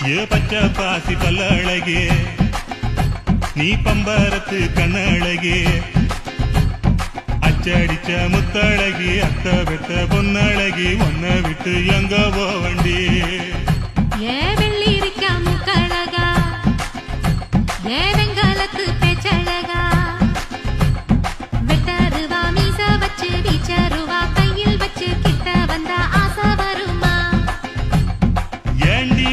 ஏ பச்சை பாசி பல்ல அழகே நீ பம்பரத்து கண்ணழகே அச்சடிச்ச முத்தழகி அத்த பெத்த பொன்னழகி ஒன்ன விட்டு எங்க போவண்டி ஏ வெள்ளி இருக்கா முக்கழகா ஏ வெங்காலத்து பேச்சழகா வெட்டருவா மீச வச்சு வீச்சருவா கையில் வச்சு கிட்ட வந்தா ஆசை வருமா ஏண்டி